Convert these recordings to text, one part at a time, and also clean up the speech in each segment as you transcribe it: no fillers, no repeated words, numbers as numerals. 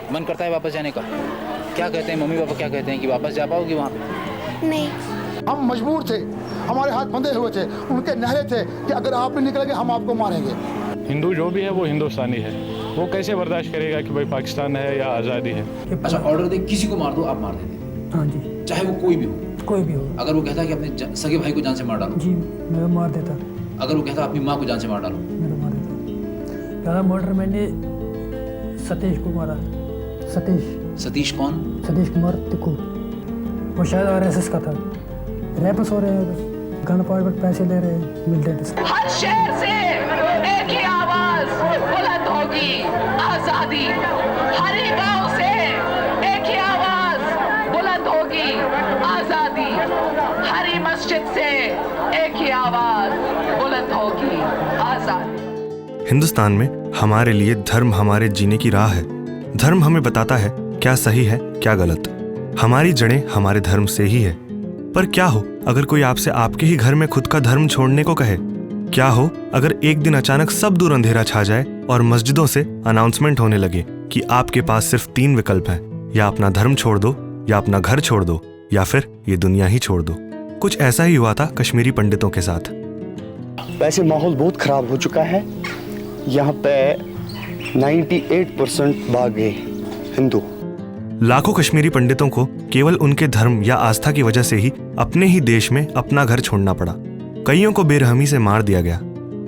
मन करता है वापस जाने का? क्या कहते हैं मम्मी पापा, क्या कहते हैं कि वापस जा पाओगी वहाँ पे? नहीं। हम मजबूर थे, हमारे हाथ बंधे हुए थे, उनके नहरे थे कि अगर आप नहीं निकलेंगे हम आपको मारेंगे। हिंदू जो भी है वो हिंदुस्तानी है, वो कैसे बर्दाश्त करेगा कि भाई पाकिस्तान है या आज़ादी है। अच्छा, ऑर्डर दे किसी को मार दो, आप मार देते? हाँ जी। चाहे वो कोई भी हो? कोई भी हो। अगर वो कहता है कि अपने सगे भाई को जान से मार डालो? जी मैं मार देता। अगर वो कहता है अपनी माँ को जान से मार डालो? मैं तो मार देता। पहला मर्डर मैंने सतीश को मारा। सतीश कौन? सतीश कुमार तिक्कू, वो शायद आरएसएस का था। रैपस हो रहे हैं, गन पॉइंट पर पैसे ले रहे हैं मिलिटेंट से। हर शहर से एक ही आवाज बुलंद होगी, आजादी। हर एक गांव से एक ही आवाज बुलंद होगी, आजादी। हर ही मस्जिद से एक ही आवाज बुलंद होगी, आजादी। हिंदुस्तान में हमारे लिए धर्म हमारे जीने की राह है। धर्म हमें बताता है क्या सही है क्या गलत। हमारी जड़ें हमारे धर्म से ही है। पर क्या हो अगर कोई आपसे आपके ही घर में खुद का धर्म छोड़ने को कहे? क्या हो अगर एक दिन अचानक सब दूर अंधेरा छा जाए और मस्जिदों से अनाउंसमेंट होने लगे कि आपके पास सिर्फ 3 विकल्प हैं, या अपना धर्म छोड़ दो, या अपना घर छोड़ दो, या फिर ये दुनिया ही छोड़ दो। कुछ ऐसा ही हुआ था कश्मीरी पंडितों के साथ। वैसे माहौल बहुत खराब हो चुका है, यहाँ पे 98% भाग गए हिंदू। लाखों कश्मीरी पंडितों को केवल उनके धर्म या आस्था की वजह से ही अपने ही देश में अपना घर छोड़ना पड़ा। कईयों को बेरहमी से मार दिया गया।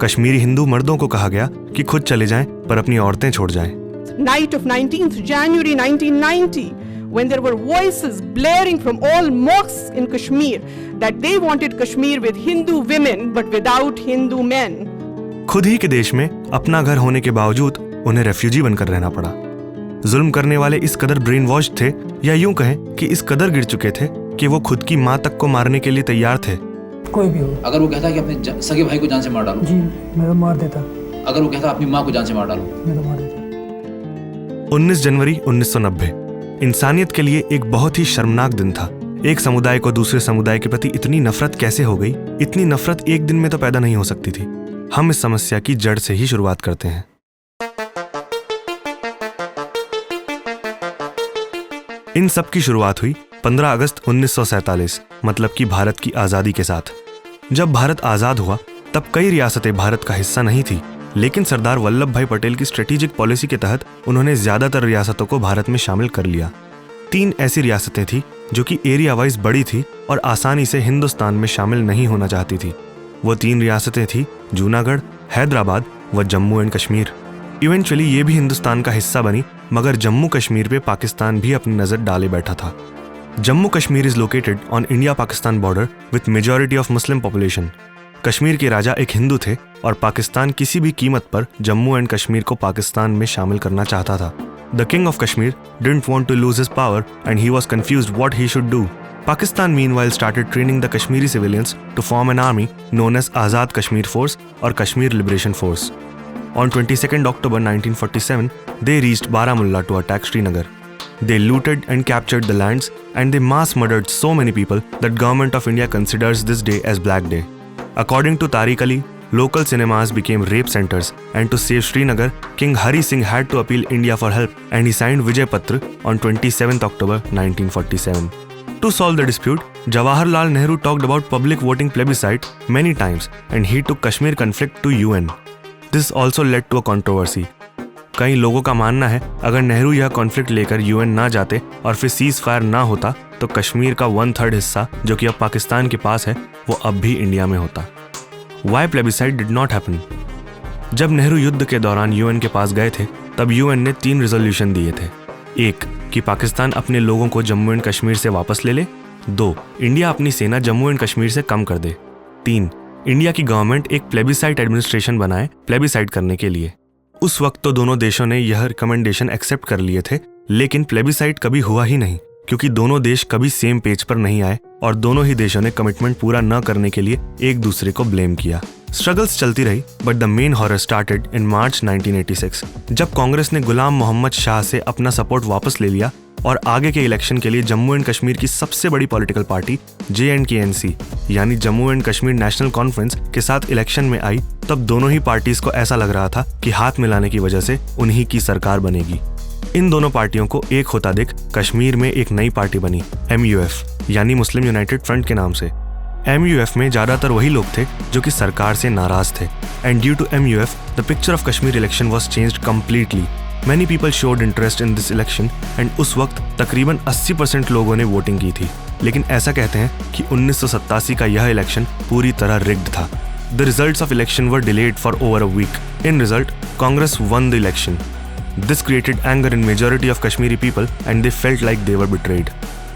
कश्मीरी हिंदू मर्दों को कहा गया कि खुद चले जाएं पर अपनी औरतें छोड़ जाएं। Night of 19th January 1990, when there were voices blaring from all mosques in Kashmir that they wanted Kashmir with Hindu women but without Hindu men. खुद ही के देश में अपना घर होने के बावजूद उन्हें रेफ्यूजी बनकर रहना पड़ा। जुल्म करने वाले इस कदर ब्रेन वॉश थे, या यूं कहें कि इस कदर गिर चुके थे कि वो खुद की माँ तक को मारने के लिए तैयार थे। कोई भी हो। अगर वो कहता है कि अपने सगे भाई को जान से मार डालो? जी मैं तो मार देता। अगर वो कहता है अपनी माँ को जान से मार डालो? मैं तो मार देता। 19 जनवरी 1990 इंसानियत के लिए एक बहुत ही शर्मनाक दिन था। एक समुदाय को दूसरे समुदाय के प्रति इतनी नफरत कैसे हो गई? इतनी नफरत एक दिन में तो पैदा नहीं हो सकती थी। हम इस समस्या की जड़ से ही शुरुआत करते हैं। इन सब की शुरुआत हुई 15 अगस्त 1947, मतलब कि भारत की आज़ादी के साथ। जब भारत आज़ाद हुआ तब कई रियासतें भारत का हिस्सा नहीं थी, लेकिन सरदार वल्लभ भाई पटेल की स्ट्रेटेजिक पॉलिसी के तहत उन्होंने ज़्यादातर रियासतों को भारत में शामिल कर लिया। 3 ऐसी रियासतें थी जो कि एरिया वाइज बड़ी थी और आसानी से हिंदुस्तान में शामिल नहीं होना चाहती थी। वो 3 रियासतें थी जूनागढ़, हैदराबाद व जम्मू एंड कश्मीर। इवेंचुअली ये भी हिंदुस्तान का हिस्सा बनी, मगर जम्मू कश्मीर पे पाकिस्तान भी अपनी नज़र डाले बैठा था। Jammu Kashmir is located on India Pakistan border with majority of Muslim population. Kashmir के राजा एक हिंदू थे और पाकिस्तान किसी भी कीमत पर जम्मू एंड कश्मीर को पाकिस्तान में शामिल करना चाहता था। The king of Kashmir didn't want to lose his power and he was confused what he should do. Pakistan meanwhile started training the Kashmiri civilians to form an army known as Azad Kashmir Force or Kashmir Liberation Force. On 22nd October 1947, they reached Baramulla to attack Srinagar. They looted and captured the lands and they mass murdered so many people that Government of India considers this day as Black Day. According to Tariq Ali, local cinemas became rape centers, and to save Srinagar, King Hari Singh had to appeal India for help and he signed Vijay Patra on 27th October 1947. To solve the dispute, Jawaharlal Nehru talked about public voting plebiscite many times and he took Kashmir conflict to UN. This also led to a controversy. कई लोगों का मानना है अगर नेहरू यह conflict लेकर UN ना जाते और फिर सीज फायर ना होता तो कश्मीर का 1/3 हिस्सा जो कि अब पाकिस्तान के पास है वो अब भी इंडिया में होता। Why plebiscite did not happen? जब नेहरू युद्ध के दौरान यूएन के पास गए थे तब यूएन ने 3 रिजोल्यूशन दिए थे। 1 कि पाकिस्तान अपने लोगों को जम्मू एंड कश्मीर से वापस ले ले। 2 इंडिया अपनी सेना जम्मू एंड कश्मीर से कम कर दे। 3 इंडिया की गवर्नमेंट एक प्लेबिसाइट एडमिनिस्ट्रेशन बनाए प्लेबिसाइट करने के लिए। उस वक्त तो दोनों देशों ने यह रिकमेंडेशन एक्सेप्ट कर लिए थे, लेकिन प्लेबिसाइट कभी हुआ ही नहीं क्योंकि दोनों देश कभी सेम पेज पर नहीं आए और दोनों ही देशों ने कमिटमेंट पूरा न करने के लिए एक दूसरे को ब्लेम किया। स्ट्रगल्स चलती रही but the main horror started in March 1986 जब कांग्रेस ने गुलाम मोहम्मद शाह से अपना सपोर्ट वापस ले लिया और आगे के इलेक्शन के लिए जम्मू एंड कश्मीर की सबसे बड़ी पॉलिटिकल पार्टी JNKNC यानी Jammu and Kashmir national conference के साथ इलेक्शन में आई। तब दोनों ही पार्टीज को ऐसा लग रहा था कि हाथ मिलाने की वजह से उन्हीं की सरकार बनेगी। इन दोनों पार्टियों को एक होता देख कश्मीर में एक नई पार्टी बनी, MUF, यानी मुस्लिम यूनाइटेड फ्रंट के नाम से। MUF में ज्यादातर वही लोग थे जो कि सरकार से नाराज थे, and due to MUF the picture of Kashmir election was changed completely. Many people showed interest in this election and उस वक्त तकरीबन 80% लोगों ने वोटिंग की थी। लेकिन ऐसा कहते हैं कि 1987 का यह इलेक्शन पूरी तरह रिग्ड था। The results of election were delayed for over a week. In result, Congress won the election. This created anger in majority of Kashmiri people and they felt like they were betrayed.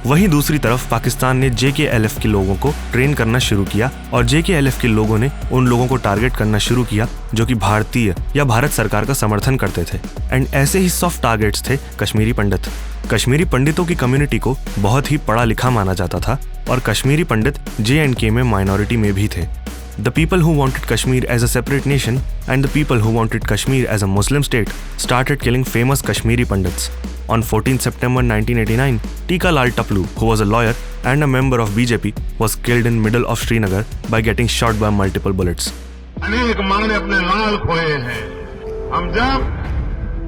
वहीं दूसरी तरफ पाकिस्तान ने JKLF के लोगों को train करना शुरू किया और JKLF के लोगों ने उन लोगों को टारगेट करना शुरू किया जो कि भारतीय या भारत सरकार का समर्थन करते थे। एंड ऐसे ही सॉफ्ट टारगेट्स थे कश्मीरी पंडित। कश्मीरी पंडितों की कम्युनिटी को बहुत ही पढ़ा लिखा माना जाता था और कश्मीरी पंडित J&K में माइनॉरिटी में भी थे। The people who wanted Kashmir as a separate nation and the people who wanted Kashmir as a Muslim state started killing famous Kashmiri Pandits. On 14 September 1989, Tika Lal Taplu, who was a lawyer and a member of BJP, was killed in middle of Srinagar by getting shot by multiple bullets. अनेक माँ ने अपने लाल खोए हैं। हम जब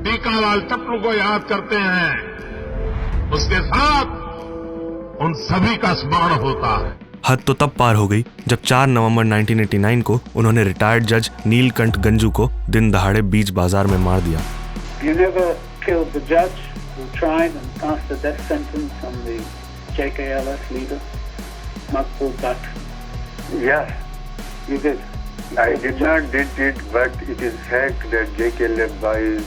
टीका लाल टप्पू को याद करते हैं, उसके साथ उन सभी का स्मरण होता है। हद तो तब पार हो गई जब 4 नवंबर 1989 को उन्होंने रिटायर्ड जज नीलकंठ गंजू को दिन दहाड़े बीच बाजार में मार दिया। You never killed the judge who tried and passed the death sentence on the JKLF leader, Makbul Butt? Yes, You did. I did not did it, but it is fact that JKLF boys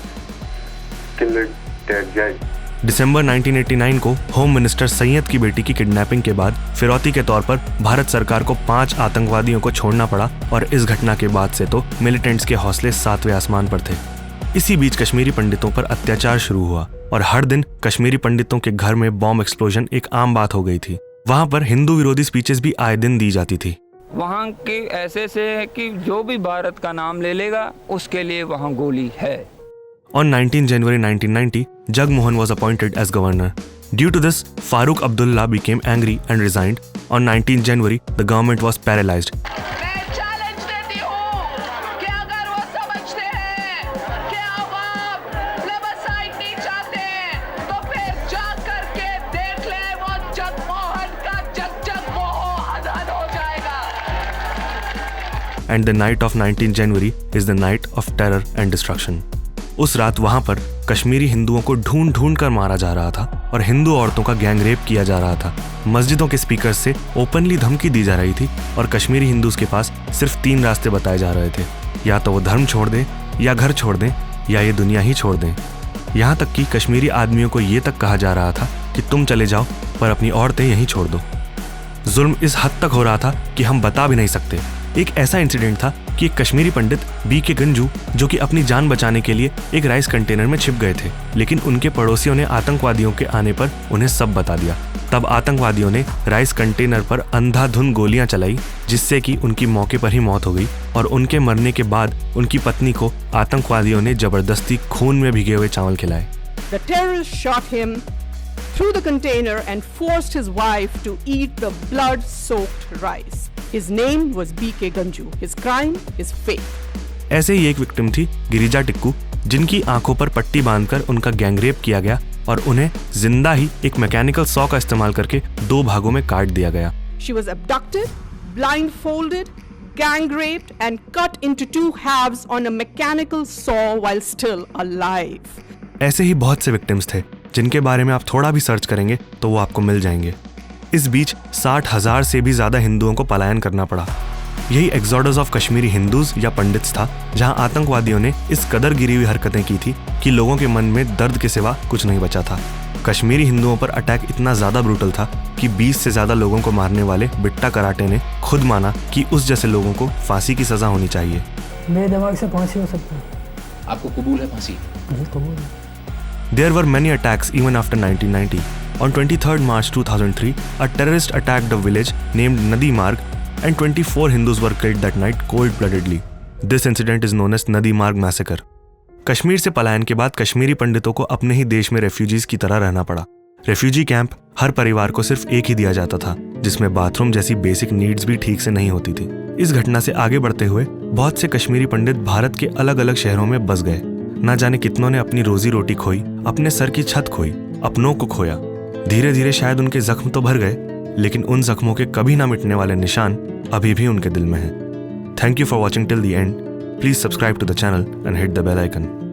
killed that judge. दिसंबर 1989 को home minister Syed की बेटी की kidnapping के बाद फिरौती के तौर पर भारत सरकार को 5 आतंकवादियों को छोड़ना पड़ा और इस घटना के बाद से तो मिलिटेंट्स के हौसले 7वें आसमान पर थे। इसी बीच कश्मीरी पंडितों पर अत्याचार शुरू हुआ और हर दिन कश्मीरी पंडितों के घर में बॉम्ब एक्सप्लोजन एक आम बात हो गई थी। वहां पर हिंदू विरोधी स्पीचेस भी आए दिन दी जाती थी। वहाँ के ऐसे से है कि जो भी भारत का नाम ले लेगा उसके लिए वहाँ गोली है। On 19 January 1990, Jagmohan was appointed as governor. Due to this, Farooq Abdullah became angry and resigned. On 19 January, the government was paralyzed. मैं चैलेंज देती हूँ कि अगर वो समझते हैं कि अवाम प्लेबसाइट नहीं चाहते, तो फिर जा करके देख ले वो जगमोहन का जगमोहन आजाद हो जाएगा। And the night of 19 January is the night of terror and destruction. उस रात वहां पर कश्मीरी हिंदुओं को ढूंढ ढूंढ कर मारा जा रहा था और हिंदू औरतों का गैंग रेप किया जा रहा था। मस्जिदों के स्पीकर से ओपनली धमकी दी जा रही थी और कश्मीरी हिंदूज के पास सिर्फ 3 रास्ते बताए जा रहे थे, या तो वो धर्म छोड़ दें, या घर छोड़ दें, या ये दुनिया ही छोड़ दें। यहाँ तक कि कश्मीरी आदमियों को ये तक कहा जा रहा था कि तुम चले जाओ पर अपनी औरतें यहीं छोड़ दो। जुल्म इस हद तक हो रहा था कि हम बता भी नहीं सकते। एक ऐसा इंसिडेंट था कि एक कश्मीरी पंडित BK गंजू, जो कि अपनी जान बचाने के लिए एक राइस कंटेनर में छिप गए थे, लेकिन उनके पड़ोसियों ने आतंकवादियों के आने पर उन्हें सब बता दिया। तब आतंकवादियों ने राइस कंटेनर पर अंधाधुंध गोलियां चलाई, जिससे कि उनकी मौके पर ही मौत हो गई और उनके मरने के बाद उनकी पत्नी को आतंकवादियों ने जबरदस्ती खून में भिगे हुए चावल खिलाए। The terrorists shot him through the container and forced his wife to eat the blood-soaked rice. His name was BK Ganju. His crime is fake. ऐसे ही एक विक्टिम थी गिरिजा टिक्कू, जिनकी आंखों पर पट्टी बांधकर उनका गैंगरेप किया गया और उन्हें जिंदा ही एक मैकेनिकल सॉ का इस्तेमाल करके 2 भागों में काट दिया गया। She was abducted, blindfolded, gang raped and cut into 2 halves on a mechanical saw while still alive. ऐसे ही बहुत से विक्टिम्स थे जिनके बारे में आप थोड़ा भी सर्च करेंगे तो वो आपको मिल जाएंगे। इस बीच 60,000 से भी ज्यादा हिंदुओं को पलायन करना पड़ा। यही एक्सोडस ऑफ कश्मीरी हिंदूज या पंडित्स था, जहां आतंकवादियों ने इस कदर गिरी हुई हरकतें की थी कि लोगों के मन में दर्द के सिवा कुछ नहीं बचा था। कश्मीरी हिंदुओं पर अटैक इतना ज्यादा ब्रूटल था कि 20 से ज्यादा लोगों को मारने वाले बिट्टा कराटे ने खुद माना कि उस जैसे लोगों को फांसी की सजा होनी चाहिए। मेरे दिमाग से फांसी हो सकती है। आपको कबूल है फांसी? जी कबूल है। There were many attacks even after 1990. On 23rd March 2003, a terrorist attacked a village named Nadi Marg and 24 Hindus were killed that night cold-bloodedly. This incident is known as Nadi Marg massacre. Kashmir से पलायन के बाद कश्मीरी पंडितों को अपने ही देश में refugees की तरह रहना पड़ा। रेफ्यूजी कैंप हर परिवार को सिर्फ एक ही दिया जाता था, जिसमें बाथरूम जैसी बेसिक नीड्स भी ठीक से नहीं होती थी। इस घटना से आगे बढ़ते हुए बहुत से कश्मीरी पंडित भारत के अलग अलग शहरों में बस गए। ना जाने कितनों ने अपनी रोजी रोटी खोई, अपने सर की छत खोई, अपनों को खोया। धीरे धीरे शायद उनके जख्म तो भर गए, लेकिन उन जख्मों के कभी ना मिटने वाले निशान अभी भी उनके दिल में हैं। Thank you for watching till the end. Please subscribe to the channel and hit the bell icon.